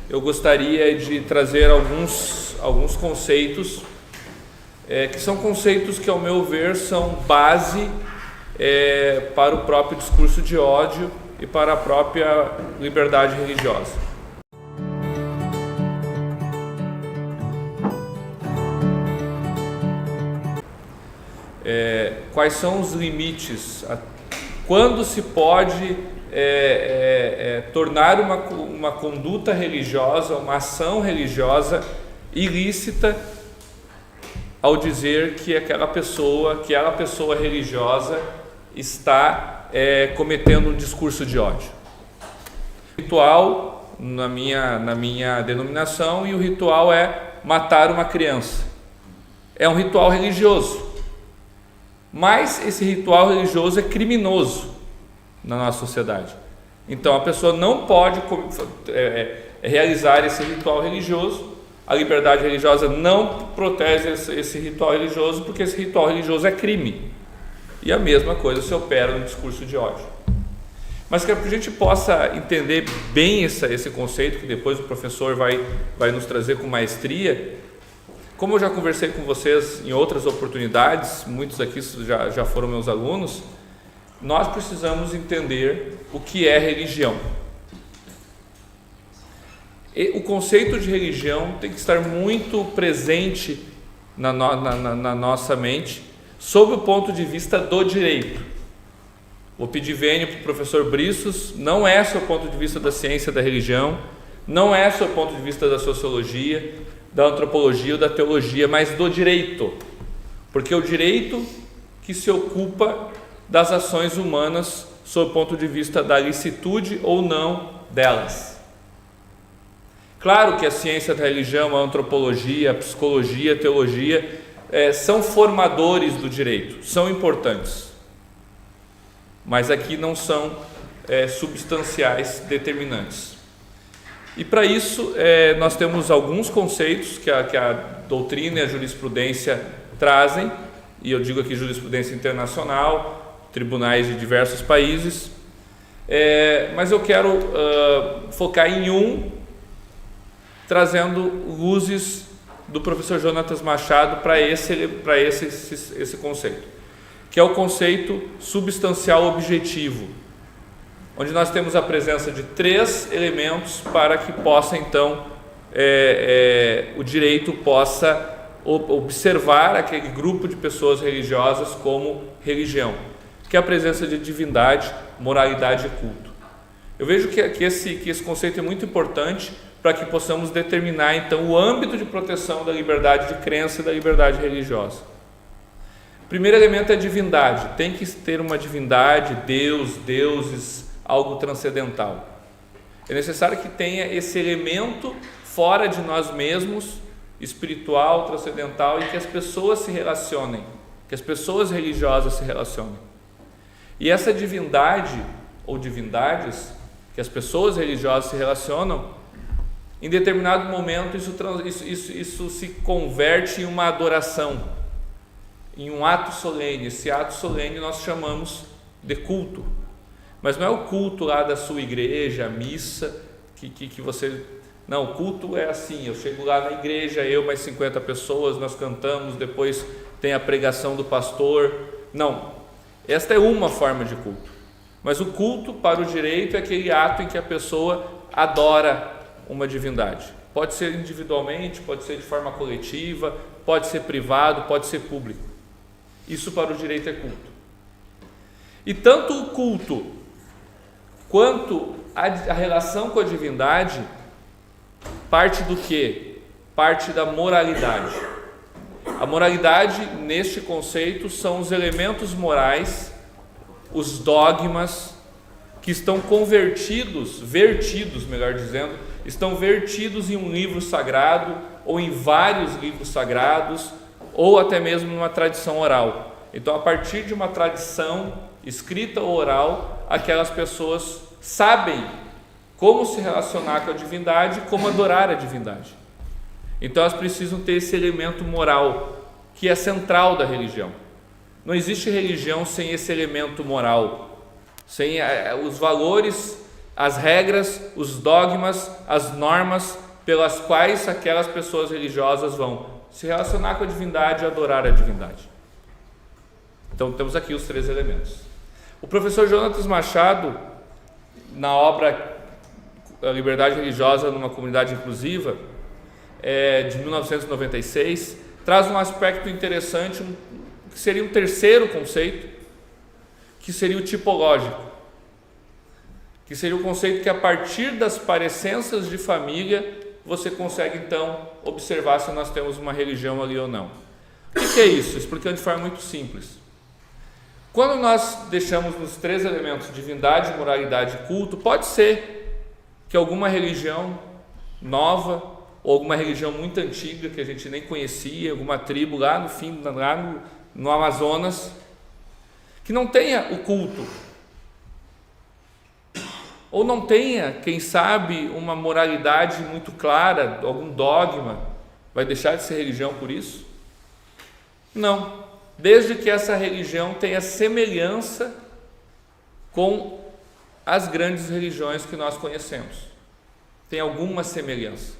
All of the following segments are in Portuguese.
eu gostaria de trazer alguns conceitos, que são conceitos que, ao meu ver, são base para o próprio discurso de ódio e para a própria liberdade religiosa. Quais são os limites? Quando se pode tornar uma conduta religiosa, uma ação religiosa ilícita, ao dizer que aquela pessoa religiosa está cometendo um discurso de ódio? O ritual, na minha denominação, e o ritual é matar uma criança. É um ritual religioso, mas esse ritual religioso é criminoso na nossa sociedade. Então a pessoa não pode realizar esse ritual religioso. A liberdade religiosa não protege esse ritual religioso, porque esse ritual religioso é crime. E a mesma coisa se opera no discurso de ódio. Mas que a gente possa entender bem esse conceito, que depois o professor vai nos trazer com maestria. Como eu já conversei com vocês em outras oportunidades, muitos aqui já foram meus alunos, nós precisamos entender o que é religião. E o conceito de religião tem que estar muito presente na nossa mente, sob o ponto de vista do direito. Vou pedir vênia para o professor Briços, não é sob o ponto de vista da ciência da religião, não é sob o ponto de vista da sociologia, da antropologia ou da teologia, mas do direito, porque é o direito que se ocupa das ações humanas sob o ponto de vista da licitude ou não delas. Claro que a ciência da religião, a antropologia, a psicologia, a teologia são formadores do direito, são importantes, mas aqui não são substanciais determinantes. E para isso nós temos alguns conceitos que a doutrina e a jurisprudência trazem, e eu digo aqui jurisprudência internacional, tribunais de diversos países, mas eu quero focar em trazendo luzes do professor Jonatas Machado para esse conceito, que é o conceito substancial objetivo, onde nós temos a presença de 3 elementos para que possa então o direito possa observar aquele grupo de pessoas religiosas como religião, que é a presença de divindade, moralidade e culto. Eu vejo que esse conceito é muito importante para que possamos determinar então o âmbito de proteção da liberdade de crença e da liberdade religiosa. O primeiro elemento é a divindade. Tem que ter uma divindade, Deus, deuses, algo transcendental. É necessário que tenha esse elemento fora de nós mesmos, espiritual, transcendental, e que as pessoas se relacionem, que as pessoas religiosas se relacionem. E essa divindade ou divindades que as pessoas religiosas se relacionam, em determinado momento isso se converte em uma adoração, em um ato solene. Esse ato solene nós chamamos de culto, mas não é o culto lá da sua igreja, a missa, que você... Não, o culto é assim, eu chego lá na igreja, eu mais 50 pessoas, nós cantamos, depois tem a pregação do pastor. Não, esta é uma forma de culto, mas o culto para o direito é aquele ato em que a pessoa adora uma divindade. Pode ser individualmente, pode ser de forma coletiva, pode ser privado, pode ser público. Isso para o direito é culto. E tanto o culto quanto a relação com a divindade parte do quê? Parte da moralidade. A moralidade, neste conceito, são os elementos morais, os dogmas que estão vertidos, melhor dizendo, estão vertidos em um livro sagrado ou em vários livros sagrados ou até mesmo numa tradição oral. Então, a partir de uma tradição escrita ou oral, aquelas pessoas sabem como se relacionar com a divindade, como adorar a divindade. Então elas precisam ter esse elemento moral, que é central da religião. Não existe religião sem esse elemento moral, sem os valores as regras, os dogmas, as normas pelas quais aquelas pessoas religiosas vão se relacionar com a divindade e adorar a divindade. Então temos aqui os 3 elementos. O professor Jonatas Machado, na obra A Liberdade Religiosa numa Comunidade Inclusiva, de 1996, traz um aspecto interessante, que seria um terceiro conceito, que seria o tipológico, que seria o conceito que a partir das parecenças de família você consegue então observar se nós temos uma religião ali ou não. O que é isso? Explicando de forma muito simples. Quando nós deixamos nos 3 elementos divindade, moralidade e culto, pode ser que alguma religião nova ou alguma religião muito antiga que a gente nem conhecia, alguma tribo lá no fim, lá no Amazonas, que não tenha o culto, ou não tenha, quem sabe, uma moralidade muito clara, algum dogma, vai deixar de ser religião por isso? Não, desde que essa religião tenha semelhança com as grandes religiões que nós conhecemos, tem alguma semelhança.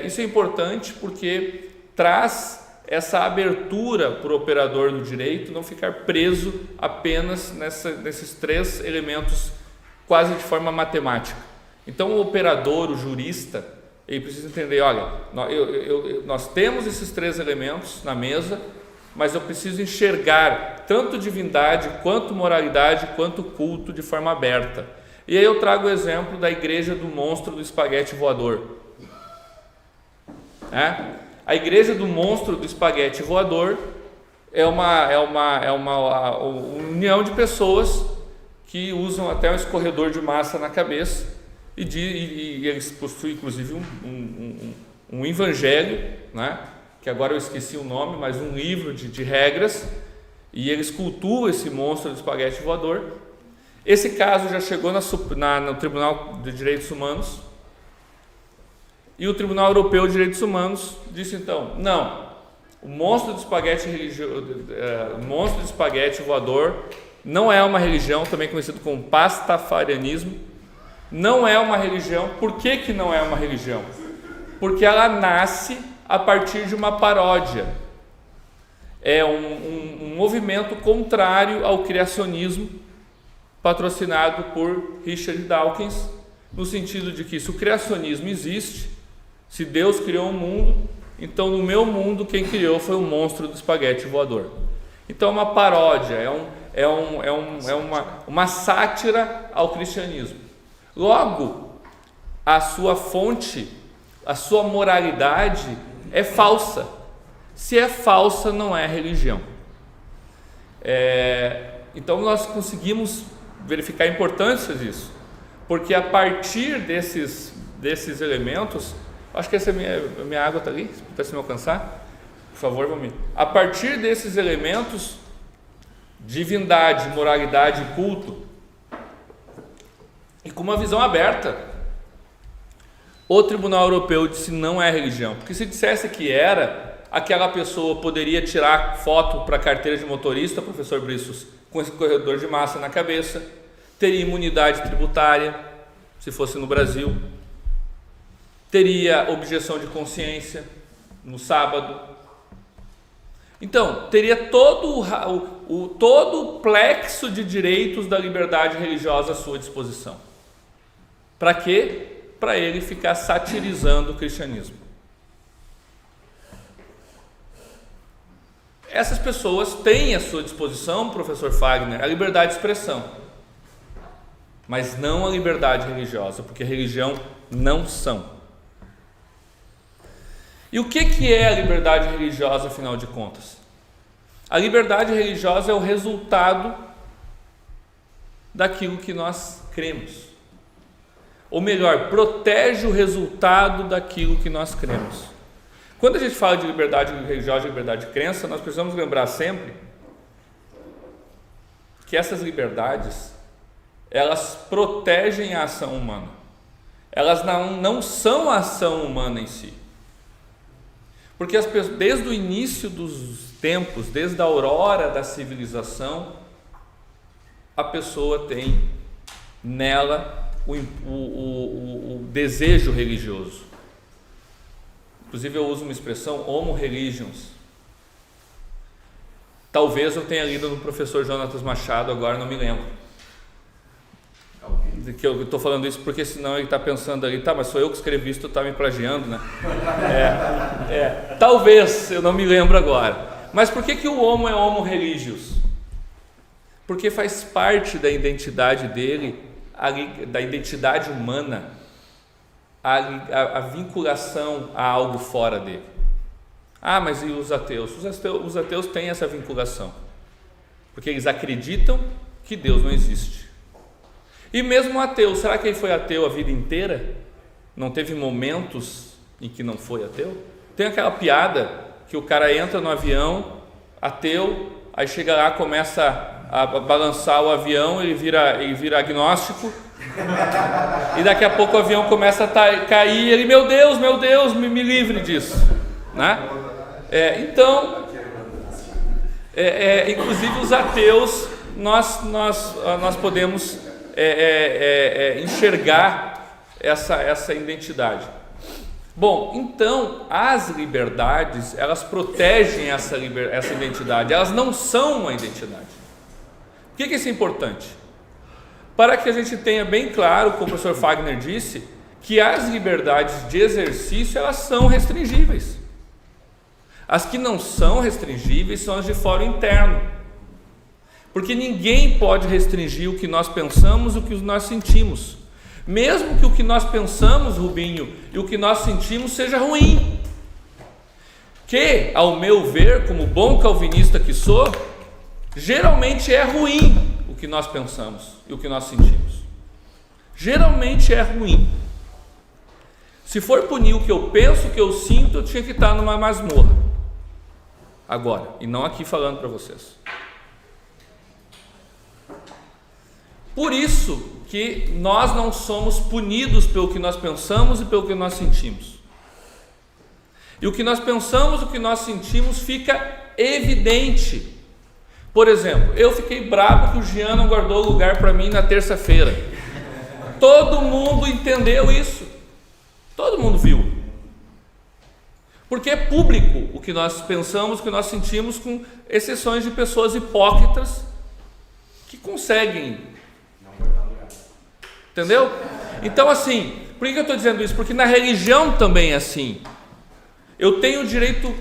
Isso é importante porque traz essa abertura para o operador do direito não ficar preso apenas nesses 3 elementos quase de forma matemática. Então o operador, o jurista, ele precisa entender, olha, nós temos esses 3 elementos na mesa, mas eu preciso enxergar tanto divindade, quanto moralidade, quanto culto de forma aberta. E aí eu trago o exemplo da igreja do monstro do espaguete voador. A igreja do monstro do espaguete voador é uma união de pessoas que usam até um escorredor de massa na cabeça e eles possuem inclusive um evangelho, né? Que agora eu esqueci o nome, mas um livro de regras, e eles cultuam esse monstro do espaguete voador. Esse caso já chegou no Tribunal de Direitos Humanos, e o Tribunal Europeu de Direitos Humanos disse então, não, o monstro do espaguete voador não é uma religião, também conhecido como pastafarianismo, não é uma religião. Por que não é uma religião? Porque ela nasce a partir de uma paródia, é um movimento contrário ao criacionismo patrocinado por Richard Dawkins, no sentido de que se o criacionismo existe, se Deus criou um mundo, então no meu mundo quem criou foi o monstro do espaguete voador. Então é uma paródia, é uma sátira ao cristianismo. Logo, a sua fonte, a sua moralidade é falsa. Se é falsa, não é religião. Então nós conseguimos verificar a importância disso, porque a partir desses elementos, acho que essa é minha água está ali, se pudesse me alcançar, por favor, vamos. A partir desses elementos, divindade, moralidade e culto, e com uma visão aberta, o Tribunal Europeu disse não é religião, porque se dissesse que era, aquela pessoa poderia tirar foto para carteira de motorista, professor Brissos, com esse corredor de massa na cabeça, teria imunidade tributária, se fosse no Brasil, teria objeção de consciência no sábado. Então, teria todo o plexo de direitos da liberdade religiosa à sua disposição. Para quê? Para ele ficar satirizando o cristianismo. Essas pessoas têm à sua disposição, professor Fagner, a liberdade de expressão, mas não a liberdade religiosa, porque religião não são. E o que é a liberdade religiosa, afinal de contas? A liberdade religiosa é o resultado daquilo que nós cremos. Ou melhor, protege o resultado daquilo que nós cremos. Quando a gente fala de liberdade religiosa e liberdade de crença, nós precisamos lembrar sempre que essas liberdades, elas protegem a ação humana. Elas não são a ação humana em si. Porque as pessoas, desde o início dos tempos, desde a aurora da civilização, a pessoa tem nela o desejo religioso. Inclusive eu uso uma expressão homo religions. Talvez eu tenha lido no professor Jonatas Machado, agora não me lembro. Que eu estou falando isso porque senão ele está pensando ali, tá, mas sou eu que escrevi isso, tu está me plagiando, né? Talvez, eu não me lembro agora. Mas por que o homo é homo religious? Porque faz parte da identidade dele, da identidade humana, a vinculação a algo fora dele. Ah, mas e os ateus? Os ateus têm essa vinculação, porque eles acreditam que Deus não existe. E mesmo o ateu, será que ele foi ateu a vida inteira? Não teve momentos em que não foi ateu? Tem aquela piada que o cara entra no avião, ateu, aí chega lá, começa a balançar o avião, ele vira agnóstico, e daqui a pouco o avião começa a cair, ele, meu Deus, me livre disso, né? Então, inclusive os ateus, nós podemos enxergar essa identidade. Bom, então as liberdades, elas protegem essa identidade, elas não são uma identidade. Por que isso é importante? Para que a gente tenha bem claro, como o professor Fagner disse, que as liberdades de exercício, elas são restringíveis. As que não são restringíveis são as de fórum interno, porque ninguém pode restringir o que nós pensamos, o que nós sentimos, mesmo que o que nós pensamos, Rubinho, e o que nós sentimos seja ruim, que, ao meu ver, como bom calvinista que sou, geralmente é ruim o que nós pensamos e o que nós sentimos. Geralmente é ruim. Se for punir o que eu penso, o que eu sinto, eu tinha que estar numa masmorra agora, e não aqui falando para vocês. Por isso que nós não somos punidos pelo que nós pensamos e pelo que nós sentimos. E o que nós pensamos, o que nós sentimos fica evidente. Por exemplo, eu fiquei bravo que o Jean não guardou lugar para mim na terça-feira. Todo mundo entendeu isso. Todo mundo viu. Porque é público o que nós pensamos, o que nós sentimos, com exceções de pessoas hipócritas que conseguem. Entendeu? Então, assim, por que eu estou dizendo isso? Porque na religião também é assim. Eu tenho o direito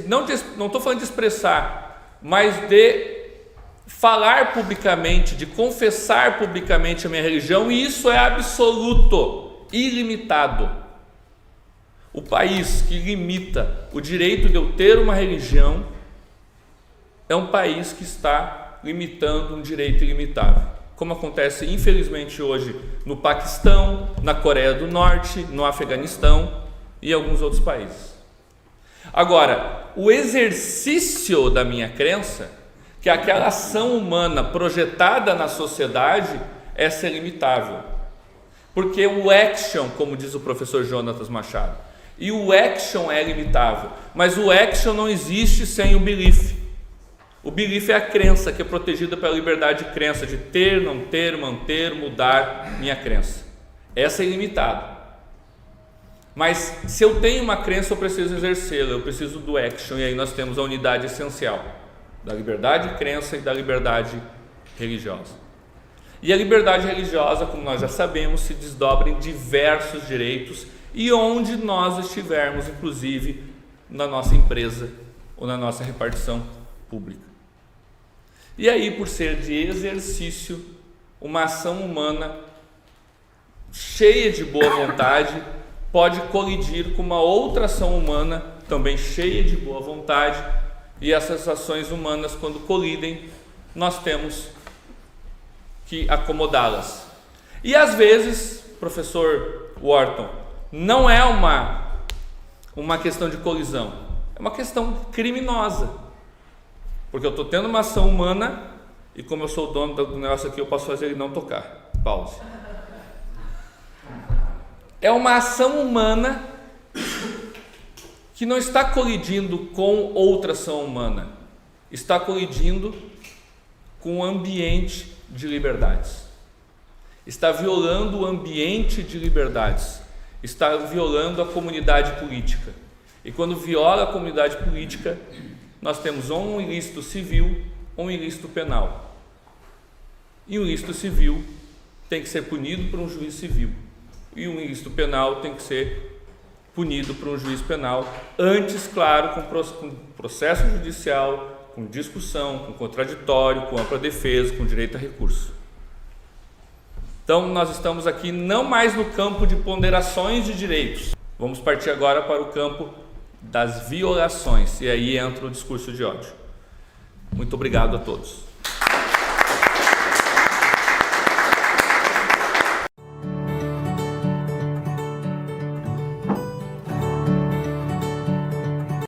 não estou falando de expressar, mas de falar publicamente, de confessar publicamente a minha religião, e isso é absoluto, ilimitado. O país que limita o direito de eu ter uma religião é um país que está limitando um direito ilimitável, como acontece infelizmente hoje no Paquistão, na Coreia do Norte, no Afeganistão e alguns outros países. Agora, o exercício da minha crença, que é aquela ação humana projetada na sociedade, essa é limitável, porque o action, como diz o professor Jonatas Machado, e o action é limitável, mas o action não existe sem o belief. O belief é a crença, que é protegida pela liberdade de crença, de ter, não ter, manter, mudar minha crença. Essa é ilimitada. Mas se eu tenho uma crença, eu preciso exercê-la, eu preciso do action, e aí nós temos a unidade essencial da liberdade de crença e da liberdade religiosa. E a liberdade religiosa, como nós já sabemos, se desdobra em diversos direitos, e onde nós estivermos, inclusive na nossa empresa ou na nossa repartição pública. E aí, por ser de exercício, uma ação humana cheia de boa vontade pode colidir com uma outra ação humana também cheia de boa vontade, e essas ações humanas, quando colidem, nós temos que acomodá-las. E às vezes, professor Wharton, não é uma questão de colisão, é uma questão criminosa, porque eu estou tendo uma ação humana e, como eu sou o dono do negócio aqui, eu posso fazer ele não tocar. Pause. É uma ação humana que não está colidindo com outra ação humana, está colidindo com o ambiente de liberdades, está violando o ambiente de liberdades, está violando a comunidade política. E quando viola a comunidade política, nós temos ou um ilícito civil ou um ilícito penal. E o ilícito civil tem que ser punido por um juiz civil, e um ilícito penal tem que ser punido por um juiz penal, antes, claro, com processo judicial, com discussão, com contraditório, com ampla defesa, com direito a recurso. Então, nós estamos aqui não mais no campo de ponderações de direitos. Vamos partir agora para o campo das violações, e aí entra o discurso de ódio. Muito obrigado a todos.